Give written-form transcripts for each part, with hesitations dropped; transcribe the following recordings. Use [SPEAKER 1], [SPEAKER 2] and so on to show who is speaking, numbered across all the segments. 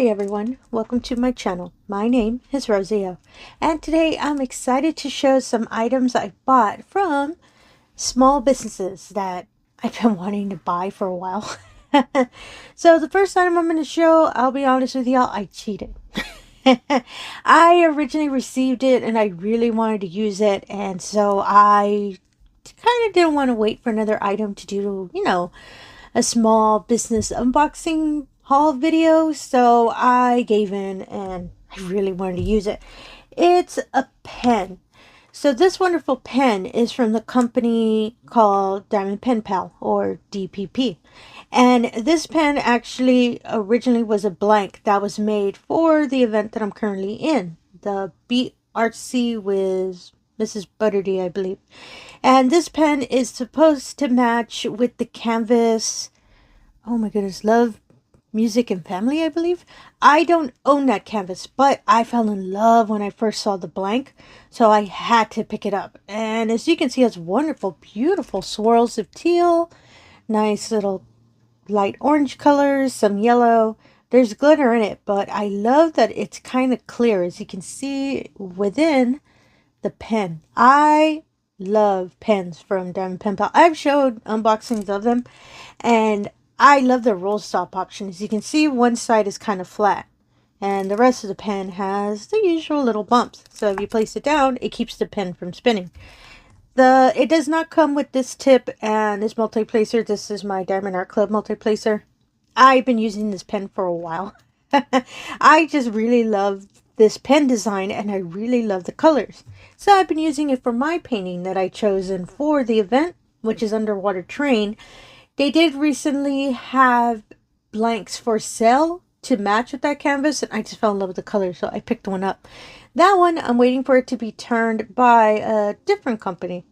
[SPEAKER 1] Hi everyone, welcome to my channel. My name is Rosy O, and today I'm excited to show some items I bought from small businesses that I've been wanting to buy for a while. So the first item I'm going to show, I'll be honest with y'all, I cheated. I originally received it and I really wanted to use it, and so I kind of didn't want to wait for another item to do, a small business unboxing haul video, so I gave in and I really wanted to use it. It's a pen. So this wonderful pen is from the company called Diamond Pen Pal, or DPP. And this pen actually originally was a blank that was made for the event that I'm currently in, the Be Artsy with Mrs. Butterdy, I believe. And this pen is supposed to match with the canvas. Oh my goodness, Love, Music, and Family, I believe. I don't own that canvas, but I fell in love when I first saw the blank, so I had to pick it up. And as you can see, it's wonderful, beautiful swirls of teal, nice little light orange colors, some yellow. There's glitter in it, but I love that it's kind of clear, as you can see within the pen. I love pens from Diamond Pen Pal. I've showed unboxings of them, and I love the roll stop option. As you can see, one side is kind of flat, and the rest of the pen has the usual little bumps. So if you place it down, it keeps the pen from spinning. It does not come with this tip and this multi-placer. This is my Diamond Art Club multi-placer. I've been using this pen for a while. I just really love this pen design, and I really love the colors. So I've been using it for my painting that I chosen for the event, which is Underwater Train. They did recently have blanks for sale to match with that canvas, and I just fell in love with the color, so I picked one up. That one, I'm waiting for it to be turned by a different company.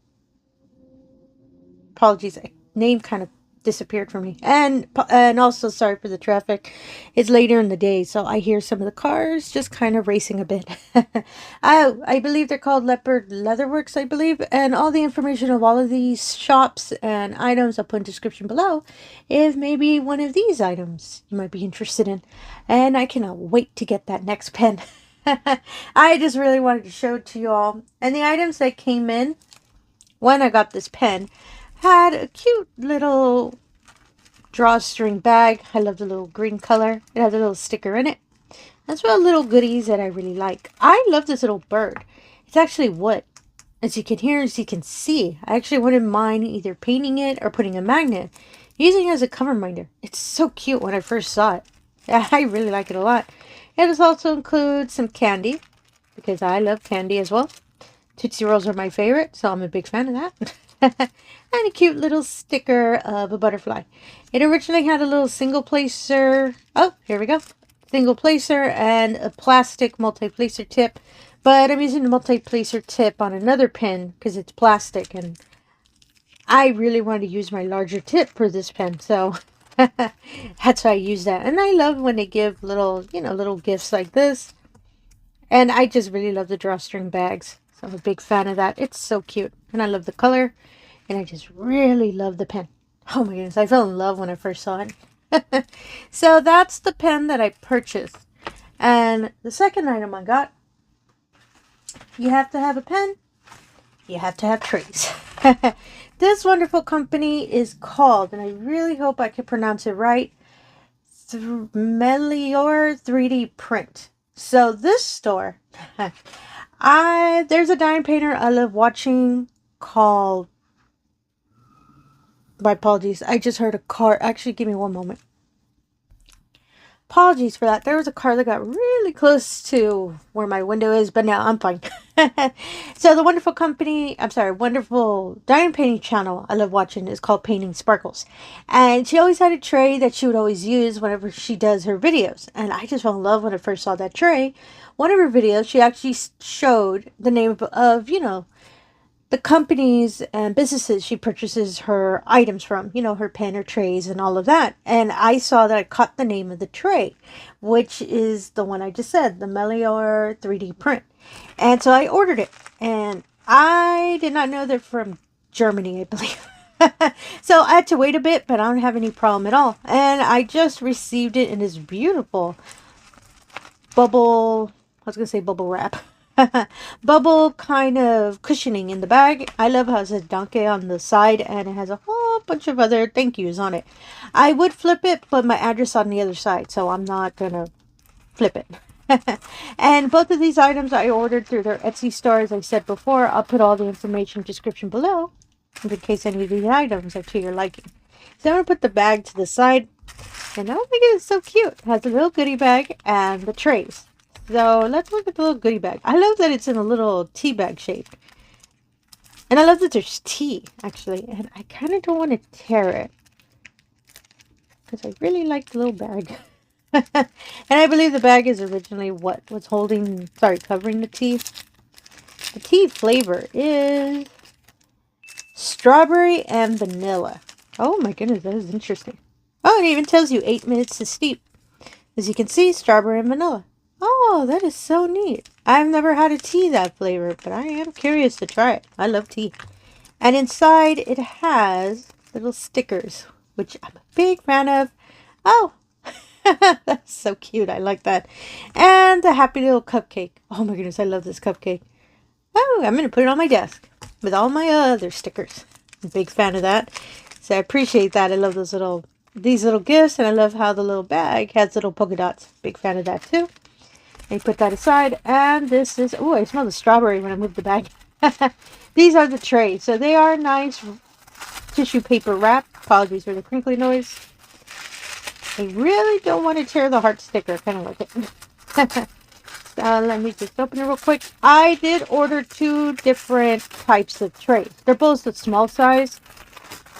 [SPEAKER 1] Apologies, name kind of disappeared from me. And also, sorry for the traffic. It's later in the day, so I hear some of the cars just kind of racing a bit. I believe they're called Leopard Leatherworks, I believe. And all the information of all of these shops and items I'll put in the description below, if maybe one of these items you might be interested in. And I cannot wait to get that next pen. I just really wanted to show it to you all. And the items that came in when I got this pen had a cute little drawstring bag. I love the little green color. It has a little sticker in it. As well, little goodies that I really like. I love this little bird. It's actually wood. As you can hear, as you can see, I actually wouldn't mind either painting it or putting a magnet, using it as a cover minder. It's so cute when I first saw it. I really like it a lot. It also includes some candy, because I love candy as well. Tootsie Rolls are my favorite, so I'm a big fan of that. And a cute little sticker of a butterfly. It originally had a little single placer. Oh, here we go. Single placer and a plastic multi-placer tip. But I'm using the multi-placer tip on another pen because it's plastic. And I really wanted to use my larger tip for this pen. So that's why I use that. And I love when they give little, little gifts like this. And I just really love the drawstring bags. So I'm a big fan of that. It's so cute. And I love the color. And I just really love the pen. Oh my goodness, I fell in love when I first saw it. So that's the pen that I purchased. And the second item I got, you have to have a pen, you have to have trays. This wonderful company is called, and I really hope I can pronounce it right, Melior3DPrint. So this store, there's a diamond painter I love watching called, my apologies, I just heard a car. Actually, give me one moment. Apologies for that. There was a car that got really close to where my window is, but now I'm fine. So the wonderful wonderful diamond painting channel I love watching is called Painting Sparkles. And she always had a tray that she would always use whenever she does her videos. And I just fell in love when I first saw that tray. One of her videos, she actually showed the name of the companies and businesses she purchases her items from, her pen, her trays, and all of that. And I saw that I caught the name of the tray, which is the one I just said, the Melior3DPrint. And so I ordered it, and I did not know they're from Germany, I believe. So I had to wait a bit, but I don't have any problem at all. And I just received it in this beautiful bubble, I was going to say bubble wrap. Bubble kind of cushioning in the bag. I love how it says Donkey on the side and it has a whole bunch of other thank yous on it. I would flip it, but my address on the other side, so I'm not going to flip it. And both of these items I ordered through their Etsy store. As I said before, I'll put all the information description below in case any of these items are to your liking. So I'm going to put the bag to the side. And oh my goodness, it's so cute. It has a little goodie bag and the trays. So let's look at the little goodie bag. I love that it's in a little tea bag shape. And I love that there's tea, actually. And I kind of don't want to tear it, because I really like the little bag. And I believe the bag is originally what was holding, covering the tea. The tea flavor is strawberry and vanilla. Oh my goodness, that is interesting. Oh, it even tells you 8 minutes to steep. As you can see, strawberry and vanilla. Oh, that is so neat. I've never had a tea that flavor, but I am curious to try it. I love tea. And inside it has little stickers, which I'm a big fan of. Oh, that's so cute. I like that. And a happy little cupcake. Oh my goodness, I love this cupcake. Oh, I'm going to put it on my desk with all my other stickers. I'm a big fan of that. So I appreciate that. I love these little gifts, and I love how the little bag has little polka dots. Big fan of that too. And put that aside. And this is, oh, I smell the strawberry when I move the bag. These are the trays. So they are nice tissue paper wrap. Apologies for the crinkly noise. I really don't want to tear the heart sticker. I kind of like it. Let me just open it real quick. I did order 2 different types of trays. They're both the small size,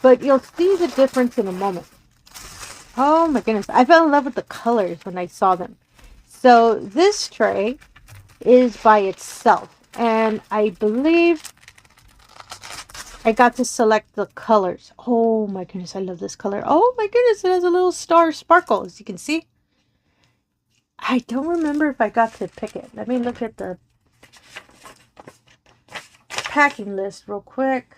[SPEAKER 1] but you'll see the difference in a moment. Oh my goodness. I fell in love with the colors when I saw them. So this tray is by itself, and I believe I got to select the colors. Oh my goodness, I love this color. Oh my goodness, it has a little star sparkle, as you can see. I don't remember if I got to pick it. Let me look at the packing list real quick.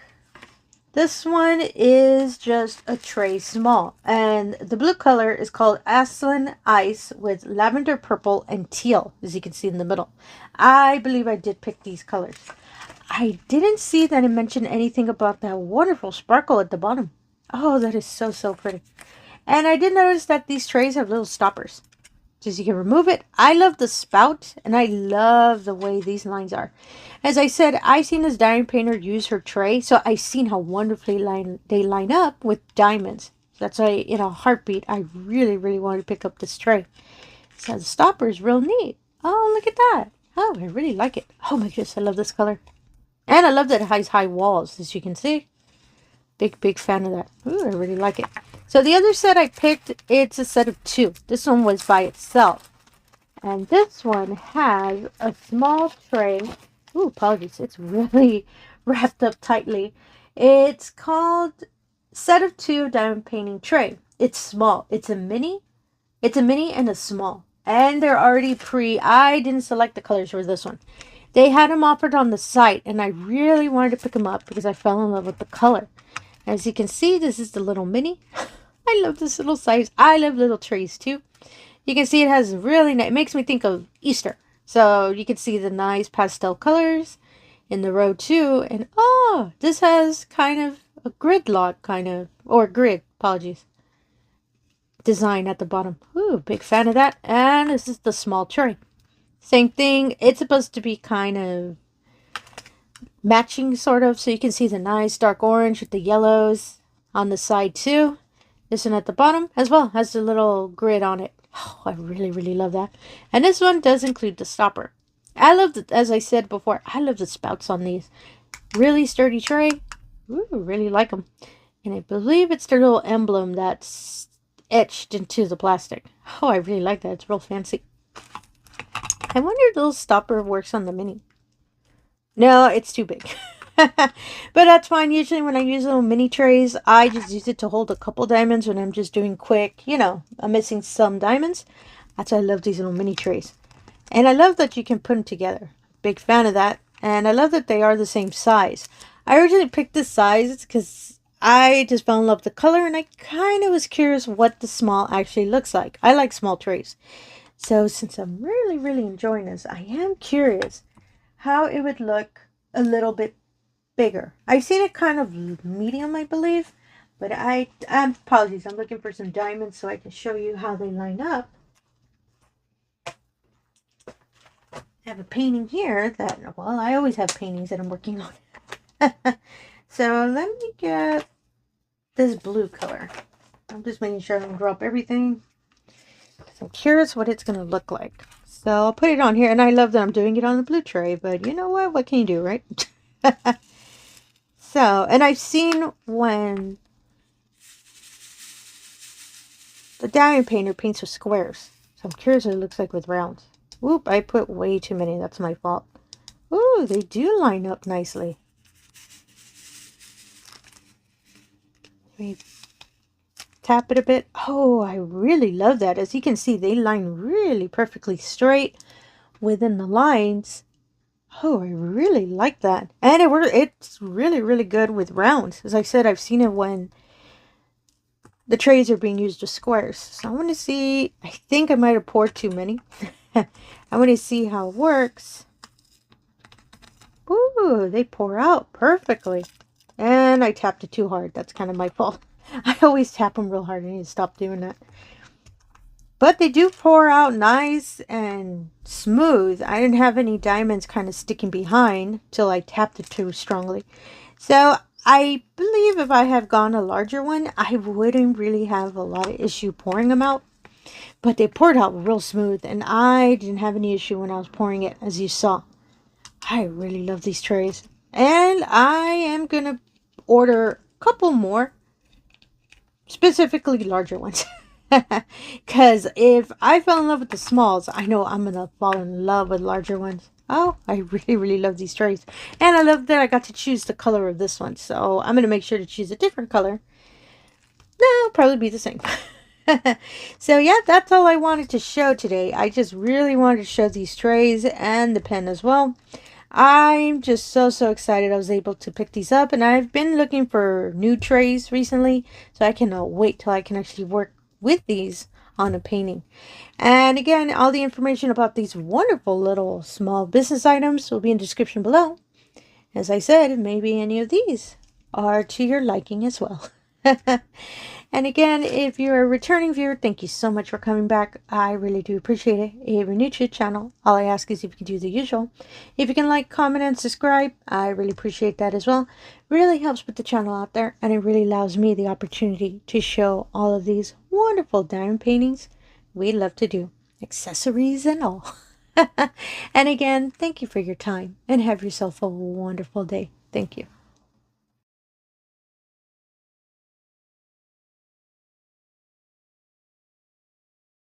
[SPEAKER 1] This one is just a tray small, and the blue color is called Aslan Ice with lavender purple and teal, as you can see in the middle. I believe I did pick these colors. I didn't see that it mentioned anything about that wonderful sparkle at the bottom. Oh, that is so, so pretty. And I did notice that these trays have little stoppers, just you can remove it. I love the spout, and I love the way these lines are. As I said, I've seen this diamond painter use her tray, so I've seen how wonderfully they line up with diamonds. That's why, in a heartbeat, I really, really wanted to pick up this tray. So the stopper is real neat. Oh, look at that. Oh, I really like it. Oh my goodness, I love this color. And I love that it has high walls, as you can see. Big, big fan of that. Ooh, I really like it. So the other set I picked, it's a set of 2. This one was by itself. And this one has a small tray. Ooh, apologies. It's really wrapped up tightly. It's called Set of 2 Diamond Painting Tray. It's small. It's a mini. It's a mini and a small. And they're already I didn't select the colors for this one. They had them offered on the site, and I really wanted to pick them up because I fell in love with the color. As you can see, this is the little mini. I love this little size. I love little trays too. You can see it has really nice, it makes me think of Easter. So you can see the nice pastel colors in the row too. And oh, this has kind of a gridlock grid, apologies, design at the bottom. Ooh, big fan of that. And this is the small tray. Same thing. It's supposed to be kind of matching sort of. So you can see the nice dark orange with the yellows on the side too. This one at the bottom as well has the little grid on it. Oh, I really, really love that. And this one does include the stopper. I love the, as I said before, I love the spouts on these. Really sturdy tray. Ooh, really like them. And I believe it's their little emblem that's etched into the plastic. Oh, I really like that. It's real fancy. I wonder if the little stopper works on the mini. No, it's too big. But that's fine. Usually when I use little mini trays, I just use it to hold a couple diamonds when I'm just doing quick, you know, I'm missing some diamonds. That's why I love these little mini trays. And I love that you can put them together. Big fan of that. And I love that they are the same size. I originally picked this size because I just fell in love with the color, and I kind of was curious what the small actually looks like. I like small trays. So since I'm really enjoying this, I am curious how it would look a little bit bigger. I've seen it kind of medium, I believe, but apologies, I'm looking for some diamonds so I can show you how they line up. I have a painting here that, well, I always have paintings that I'm working on. So let me get this blue color. I'm just making sure I don't drop everything. I'm curious what it's going to look like. So I'll put it on here, and I love that I'm doing it on the blue tray, but you know what? What can you do, right? So, and I've seen when the diamond painter paints with squares. So I'm curious what it looks like with rounds. Whoop, I put way too many. That's my fault. Ooh, they do line up nicely. Let me tap it a bit. Oh, I really love that. As you can see, they line really perfectly straight within the lines. Oh, I really like that. And it's really good with rounds. As I said, I've seen it when the trays are being used with squares. So I want to see. I think I might have poured too many. I want to see how it works. Ooh, they pour out perfectly. And I tapped it too hard. That's kind of my fault. I always tap them real hard. I need to stop doing that. But they do pour out nice and smooth. I didn't have any diamonds kind of sticking behind till I tapped it too strongly. So I believe if I have gone a larger one, I wouldn't really have a lot of issue pouring them out. But they poured out real smooth, and I didn't have any issue when I was pouring it, as you saw. I really love these trays. And I am going to order a couple more, specifically larger ones. Because if I fell in love with the smalls, I know I'm going to fall in love with larger ones. Oh, I really love these trays. And I love that I got to choose the color of this one. So I'm going to make sure to choose a different color. No, it'll probably be the same. So yeah, that's all I wanted to show today. I just really wanted to show these trays and the pen as well. I'm just so excited I was able to pick these up, and I've been looking for new trays recently, so I cannot wait till I can actually work with these on a painting. And again, all the information about these wonderful little small business items will be in the description below. As I said, maybe any of these are to your liking as well. And again, if you're a returning viewer, thank you so much for coming back. I really do appreciate it. If you're new to the channel, all I ask is if you can do the usual. If you can like, comment, and subscribe, I really appreciate that as well. Really helps put the channel out there, and it really allows me the opportunity to show all of these wonderful diamond paintings we love to do, accessories and all. And again, thank you for your time, and have yourself a wonderful day. Thank you.